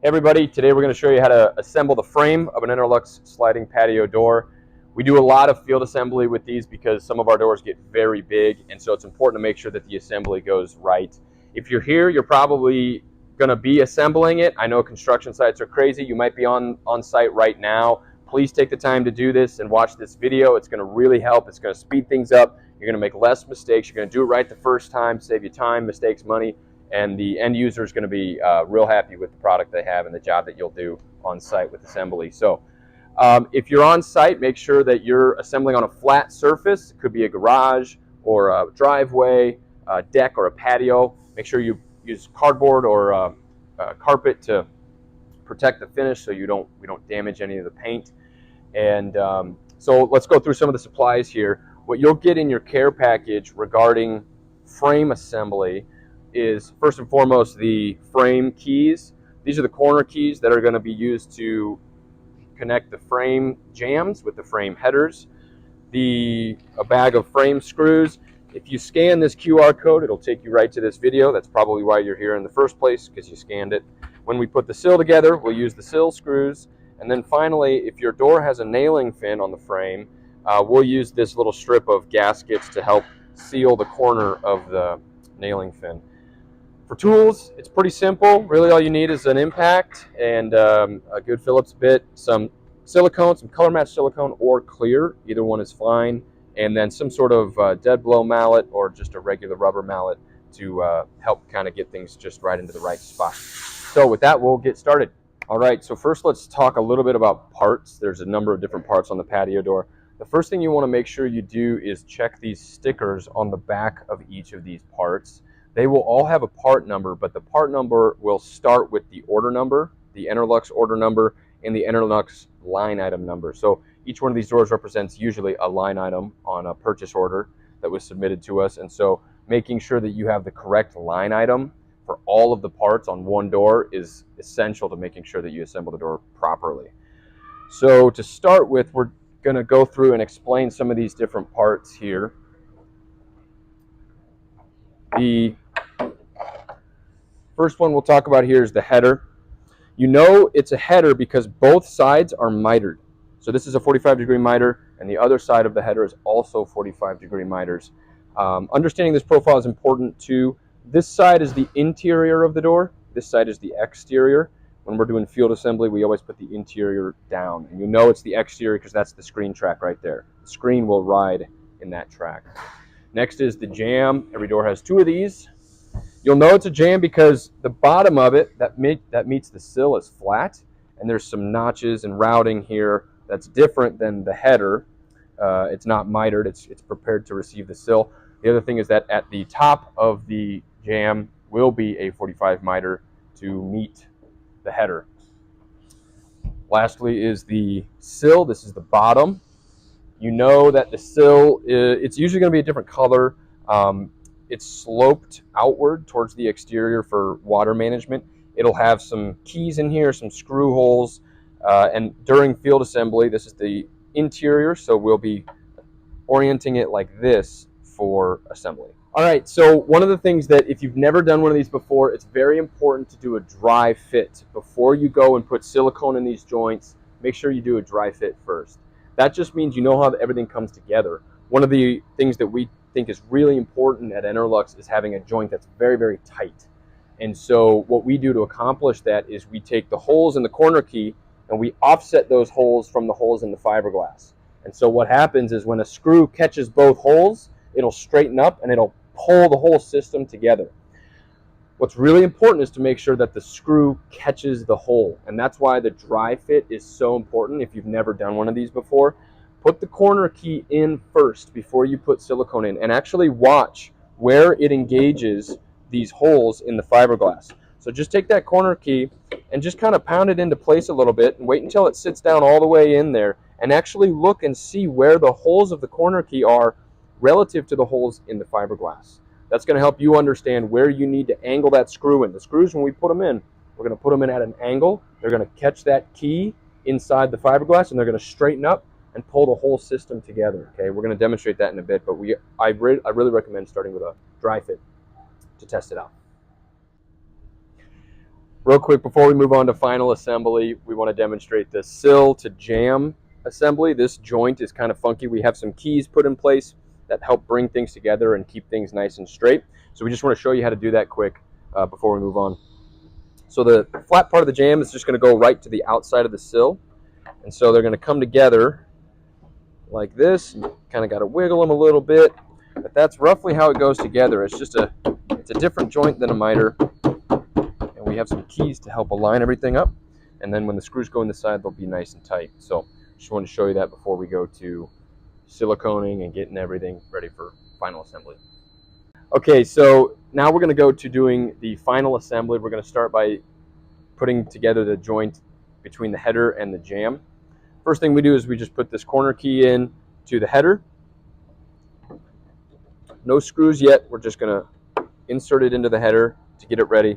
Everybody, today we're going to show you how to assemble the frame of an EnerLux sliding patio door. We do a lot of field assembly with these because some of our doors get very big, and so it's important to make sure that the assembly goes right. If you're here, you're probably going to be assembling it. I know construction sites are crazy. You might be on site right now. Please take the time to do this and watch this video. It's going to really help. It's going to speed things up. You're going to make less mistakes. You're going to do it right the first time, save you time, mistakes, money. And the end user is going to be real happy with the product they have and the job that you'll do on site with assembly. So if you're on site, make sure that you're assembling on a flat surface. It could be a garage or a driveway, a deck or a patio. Make sure you use cardboard or carpet to protect the finish so we don't damage any of the paint. And so let's go through some of the supplies here. What you'll get in your care package regarding frame assembly is first and foremost the frame keys. These are the corner keys that are going to be used to connect the frame jambs with the frame headers. A bag of frame screws. If you scan this QR code, it'll take you right to this video. That's probably why you're here in the first place, because you scanned it. When we put the sill together, we'll use the sill screws. And then finally, if your door has a nailing fin on the frame, we'll use this little strip of gaskets to help seal the corner of the nailing fin. For tools, it's pretty simple. Really all you need is an impact and a good Phillips bit, some silicone, some color match silicone or clear, either one is fine, and then some sort of dead blow mallet or just a regular rubber mallet to help kind of get things just right into the right spot. So with that, we'll get started. All right, so first let's talk a little bit about parts. There's a number of different parts on the patio door. The first thing you want to make sure you do is check these stickers on the back of each of these parts. They will all have a part number, but the part number will start with the order number, the EnerLux order number, and the EnerLux line item number. So each one of these doors represents usually a line item on a purchase order that was submitted to us. And so making sure that you have the correct line item for all of the parts on one door is essential to making sure that you assemble the door properly. So to start with, we're going to go through and explain some of these different parts here. The first one we'll talk about here is the header. You know it's a header because both sides are mitered. So this is a 45-degree miter, and the other side of the header is also 45-degree miters. Understanding this profile is important too. This side is the interior of the door. This side is the exterior. When we're doing field assembly, we always put the interior down. And you know it's the exterior because that's the screen track right there. The screen will ride in that track. Next is the jamb. Every door has two of these. You'll know it's a jamb because the bottom of it that meets the sill is flat, and there's some notches and routing here that's different than the header. It's not mitered, it's prepared to receive the sill. The other thing is that at the top of the jamb will be a 45 miter to meet the header. Lastly is the sill. This is the bottom. You know that the sill, it's usually going to be a different color. It's sloped outward towards the exterior for water management. It'll have some keys in here, some screw holes, and during field assembly, this is the interior, so we'll be orienting it like this for assembly. All right, so one of the things that if you've never done one of these before, it's very important to do a dry fit. Before you go and put silicone in these joints, make sure you do a dry fit first. That just means you know how everything comes together. One of the things that we think is really important at EnerLux is having a joint that's very, very tight. And so what we do to accomplish that is we take the holes in the corner key and we offset those holes from the holes in the fiberglass. And so what happens is when a screw catches both holes, it'll straighten up and it'll pull the whole system together. What's really important is to make sure that the screw catches the hole, and that's why the dry fit is so important. If you've never done one of these before, put the corner key in first before you put silicone in, and actually watch where it engages these holes in the fiberglass. So just take that corner key and just kind of pound it into place a little bit and wait until it sits down all the way in there, and actually look and see where the holes of the corner key are relative to the holes in the fiberglass. That's going to help you understand where you need to angle that screw in. The screws, when we put them in, we're going to put them in at an angle. They're going to catch that key inside the fiberglass, and they're going to straighten up and pull the whole system together. Okay, we're going to demonstrate that in a bit, but I really recommend starting with a dry fit to test it out. Real quick, before we move on to final assembly, we want to demonstrate the sill to jamb assembly. This joint is kind of funky. We have some keys put in place that help bring things together and keep things nice and straight. So we just want to show you how to do that quick before we move on. So the flat part of the jamb is just going to go right to the outside of the sill. And so they're going to come together like this. You kind of got to wiggle them a little bit, but that's roughly how it goes together. It's a different joint than a miter. And we have some keys to help align everything up, and then when the screws go in the side, they'll be nice and tight. So just wanted to show you that before we go to siliconing and getting everything ready for final assembly. Okay, so now we're going to go to doing the final assembly. We're going to start by putting together the joint between the header and the jamb. First thing we do is we just put this corner key in to the header. No screws yet. We're just going to insert it into the header to get it ready.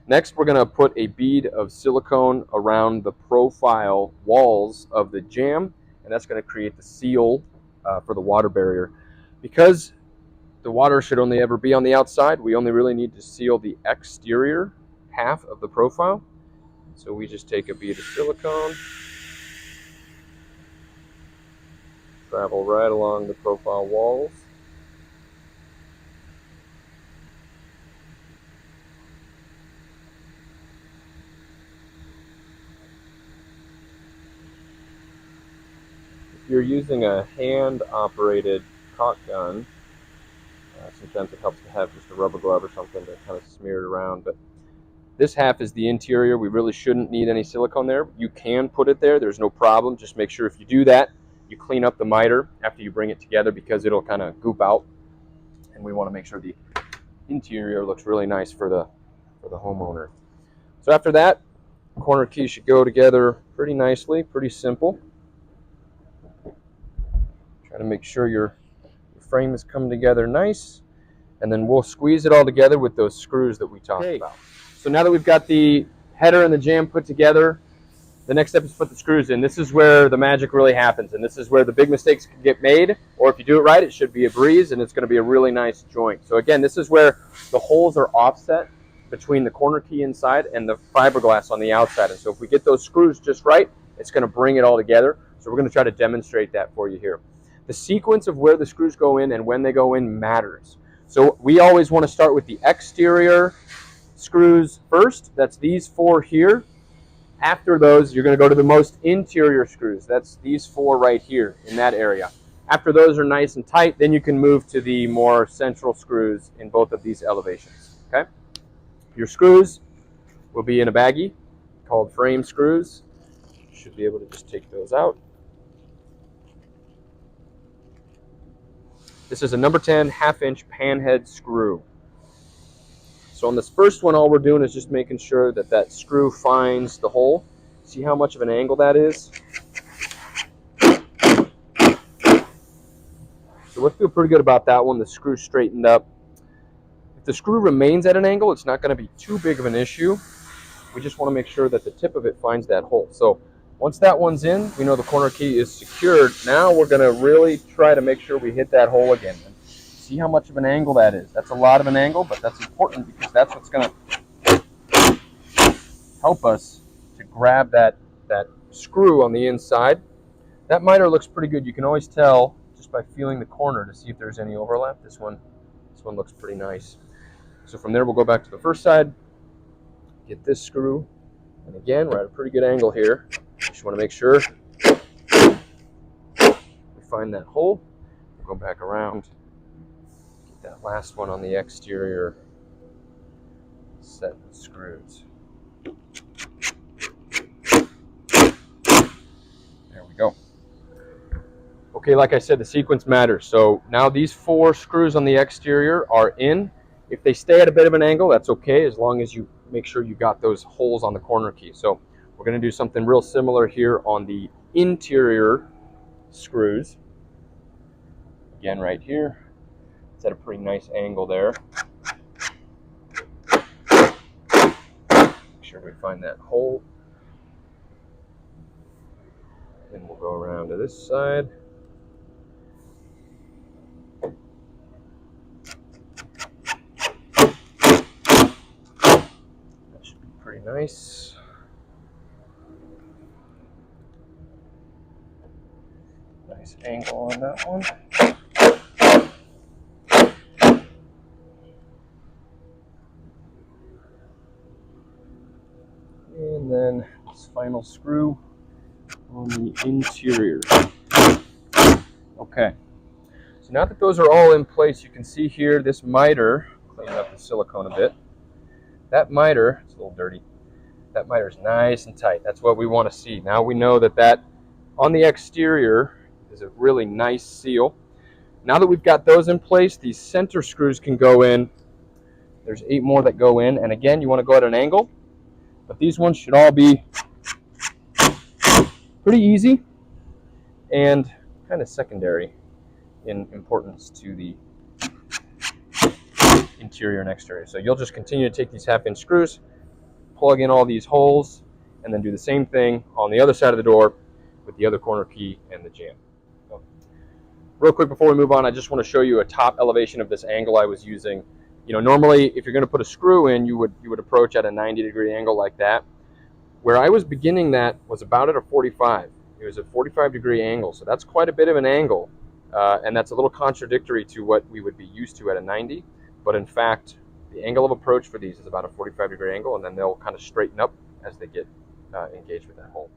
Next, we're going to put a bead of silicone around the profile walls of the jamb, and that's going to create the seal for the water barrier. Because the water should only ever be on the outside, we only really need to seal the exterior half of the profile. So we just take a bead of silicone, travel right along the profile walls. If you're using a hand-operated caulk gun, sometimes it helps to have just a rubber glove or something to kind of smear it around. But this half is the interior. We really shouldn't need any silicone there. You can put it there. There's no problem. Just make sure if you do that, you clean up the miter after you bring it together, because it'll kind of goop out. And we want to make sure the interior looks really nice for the homeowner. So after that, corner keys should go together pretty nicely, pretty simple. Try to make sure your frame is coming together nice, and then we'll squeeze it all together with those screws that we talked about. So now that we've got the header and the jamb put together, the next step is to put the screws in. This is where the magic really happens, and this is where the big mistakes can get made, or if you do it right, it should be a breeze, and it's going to be a really nice joint. So again, this is where the holes are offset between the corner key inside and the fiberglass on the outside. And so if we get those screws just right, it's going to bring it all together. So we're going to try to demonstrate that for you here. The sequence of where the screws go in and when they go in matters. So we always want to start with the exterior screws first. That's these four here. After those, you're going to go to the most interior screws. That's these four right here in that area. After those are nice and tight, then you can move to the more central screws in both of these elevations. Okay? Your screws will be in a baggie called frame screws. You should be able to just take those out. This is a number 10 1/2-inch panhead screw. So on this first one, all we're doing is just making sure that that screw finds the hole. See how much of an angle that is? So we feel pretty good about that one. The screw straightened up. If the screw remains at an angle, it's not going to be too big of an issue. We just want to make sure that the tip of it finds that hole. So once that one's in, we know the corner key is secured. Now we're going to really try to make sure we hit that hole again. See how much of an angle that is. That's a lot of an angle, but that's important because that's what's going to help us to grab that screw on the inside. That miter looks pretty good. You can always tell just by feeling the corner to see if there's any overlap. This one looks pretty nice. So from there, we'll go back to the first side, get this screw, and again, we're at a pretty good angle here. Just want to make sure we find that hole. We'll go back around, get that last one on the exterior set of screws. There we go. Okay, like I said, the sequence matters. So now these four screws on the exterior are in. If they stay at a bit of an angle, that's okay, as long as you make sure you got those holes on the corner key. So we're going to do something real similar here on the interior screws. Again, right here, it's at a pretty nice angle there. Make sure we find that hole. Then we'll go around to this side. nice. Nice angle on that one. And then this final screw on the interior. Okay, so now that those are all in place, you can see here this miter, clean up the silicone a bit. That miter, it's a little dirty, that miter is nice and tight. That's what we want to see. Now we know that on the exterior is a really nice seal. Now that we've got those in place, these center screws can go in. There's 8 more that go in, and again, you want to go at an angle, but these ones should all be pretty easy and kind of secondary in importance to the interior and exterior. So you'll just continue to take these 1/2-inch screws, plug in all these holes, and then do the same thing on the other side of the door with the other corner key and the jamb. So, real quick before we move on, I just want to show you a top elevation of this angle I was using. You know, normally if you're going to put a screw in, you would approach at a 90-degree angle like that. Where I was beginning that was about at a 45. It was a 45-degree angle, so that's quite a bit of an angle, and that's a little contradictory to what we would be used to at a 90. But in fact, the angle of approach for these is about a 45-degree angle, and then they'll kind of straighten up as they get engaged with that hole.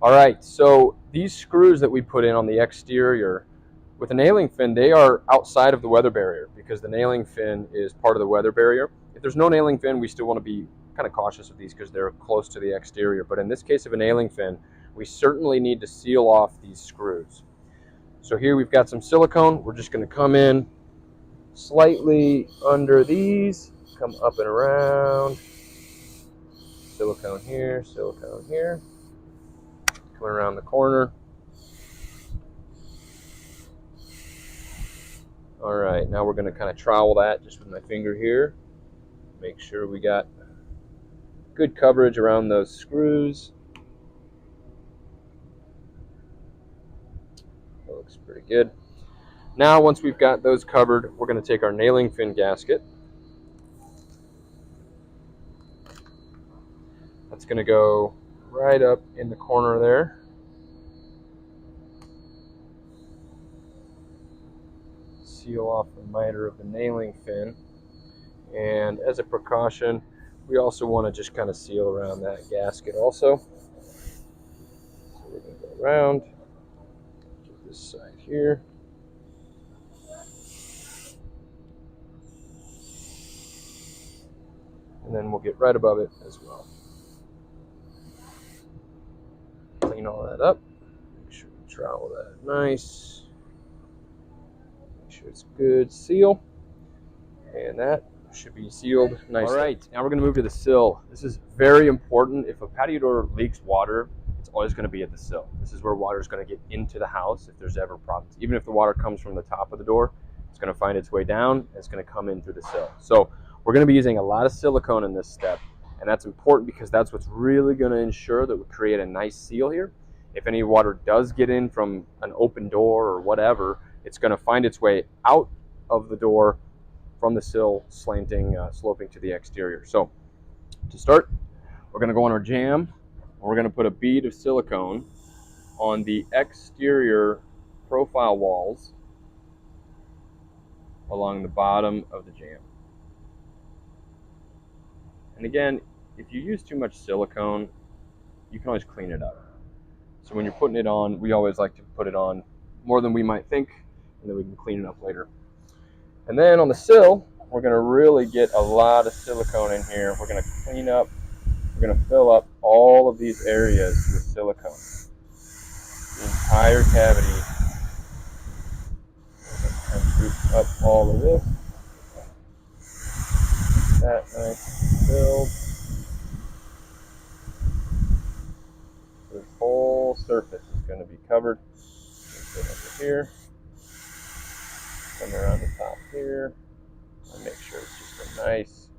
All right, so these screws that we put in on the exterior with a nailing fin, they are outside of the weather barrier because the nailing fin is part of the weather barrier. If there's no nailing fin, we still want to be kind of cautious with these because they're close to the exterior. But in this case of a nailing fin, we certainly need to seal off these screws. So here we've got some silicone. We're just going to come in slightly under these, come up and around. Silicone here, coming around the corner. All right, now we're going to kind of trowel that just with my finger here. Make sure we got good coverage around those screws. That looks pretty good. Now, once we've got those covered, we're going to take our nailing fin gasket. That's going to go right up in the corner there. Seal off the miter of the nailing fin. And as a precaution, we also want to just kind of seal around that gasket also. So we're going to go around to this side here. And then we'll get right above it as well. Clean all that up. Make sure we trowel that nice. Make sure it's good seal. And that should be sealed nicely. All right, now we're going to move to the sill. This is very important. If a patio door leaks water, it's always going to be at the sill. This is where water is going to get into the house if there's ever problems. Even if the water comes from the top of the door, it's going to find its way down and it's going to come in through the sill. So we're going to be using a lot of silicone in this step, and that's important because that's what's really going to ensure that we create a nice seal here. If any water does get in from an open door or whatever, it's going to find its way out of the door from the sill, sloping to the exterior. So to start, we're going to go on our jamb, and we're going to put a bead of silicone on the exterior profile walls along the bottom of the jamb. And again, if you use too much silicone, you can always clean it up. So when you're putting it on, we always like to put it on more than we might think, and then we can clean it up later. And then on the sill, we're going to really get a lot of silicone in here. We're going to clean up, we're going to fill up all of these areas with silicone. The entire cavity. We're going to scoop up all of this. That nice filled. This whole surface is going to be covered. Over here. Come around the top here. And make sure it's just a nice,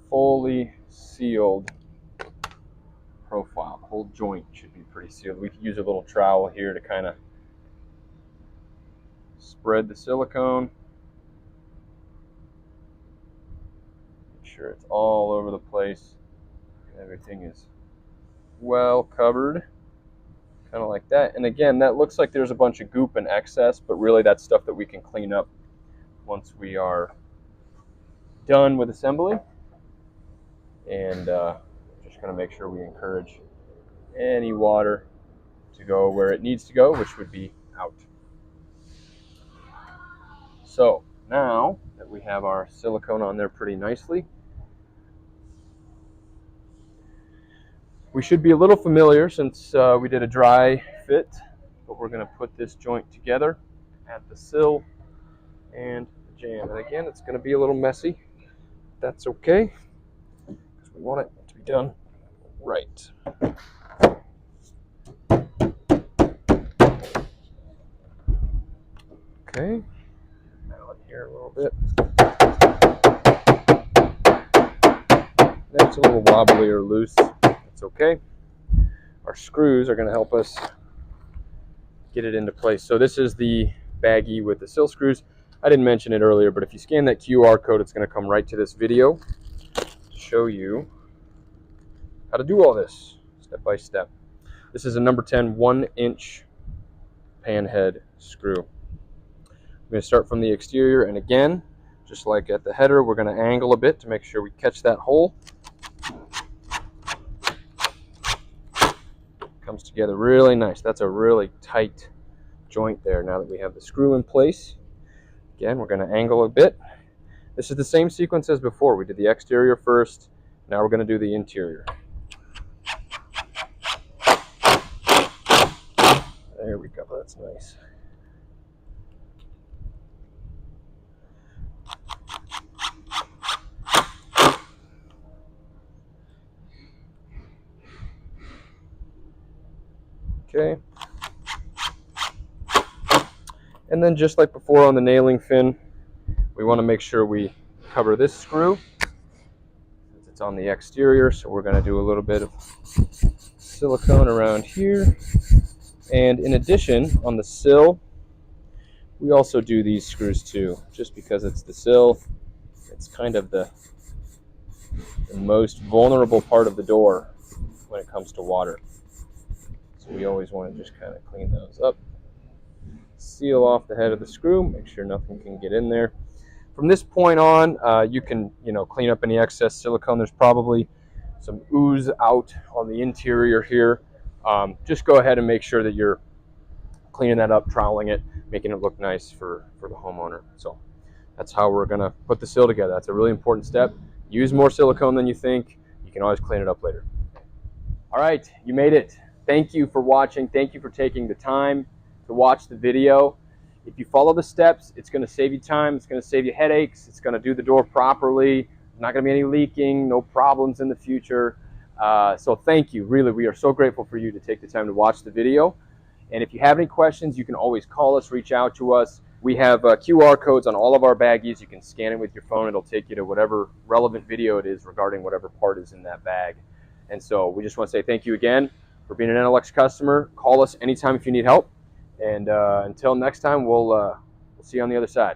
fully sealed profile. The whole joint should be pretty sealed. We could use a little trowel here to kind of spread the silicone. Make sure it's all over the place. Everything is well covered, kind of like that. And again, that looks like there's a bunch of goop and excess, but really that's stuff that we can clean up once we are done with assembly. And just going to make sure we encourage any water to go where it needs to go, which would be out. So now that we have our silicone on there pretty nicely, we should be a little familiar since we did a dry fit, but we're going to put this joint together at the sill and the jamb. And again, it's going to be a little messy. That's okay, because we want it to be done right. Okay, now in here a little bit. That's a little wobbly or loose. That's okay. Our screws are going to help us get it into place. So this is the baggie with the sill screws. I didn't mention it earlier, but if you scan that QR code, it's going to come right to this video to show you how to do all this step by step. This is a number 10 1-inch pan head screw. I'm going to start from the exterior, and again, just like at the header, we're going to angle a bit to make sure we catch that hole. Comes together really nice. That's a really tight joint there now that we have the screw in place. Again, we're going to angle a bit. This is the same sequence as before. We did the exterior first. Now we're going to do the interior. There we go. That's nice. Okay. And then just like before on the nailing fin, we want to make sure we cover this screw since it's on the exterior. So we're going to do a little bit of silicone around here. And in addition, on the sill, we also do these screws too, just because it's the sill. It's kind of the most vulnerable part of the door when it comes to water. So we always want to just kind of clean those up. Seal off the head of the screw, make sure nothing can get in there. From this point on, you can clean up any excess silicone. There's probably some ooze out on the interior here. Just go ahead and make sure that you're cleaning that up, troweling it, making it look nice for the homeowner. So that's how we're going to put the sill together. That's a really important step. Use more silicone than you think. You can always clean it up later. All right, you made it. Thank you for watching. Thank you for taking the time to watch the video. If you follow the steps, it's going to save you time. It's going to save you headaches. It's going to do the door properly. There's not going to be any leaking, no problems in the future. So thank you. Really, we are so grateful for you to take the time to watch the video. And if you have any questions, you can always call us, reach out to us. We have QR codes on all of our baggies. You can scan it with your phone. It'll take you to whatever relevant video it is regarding whatever part is in that bag. And so we just want to say thank you again for being an EnerLux customer. Call us anytime if you need help. And until next time, we'll see you on the other side.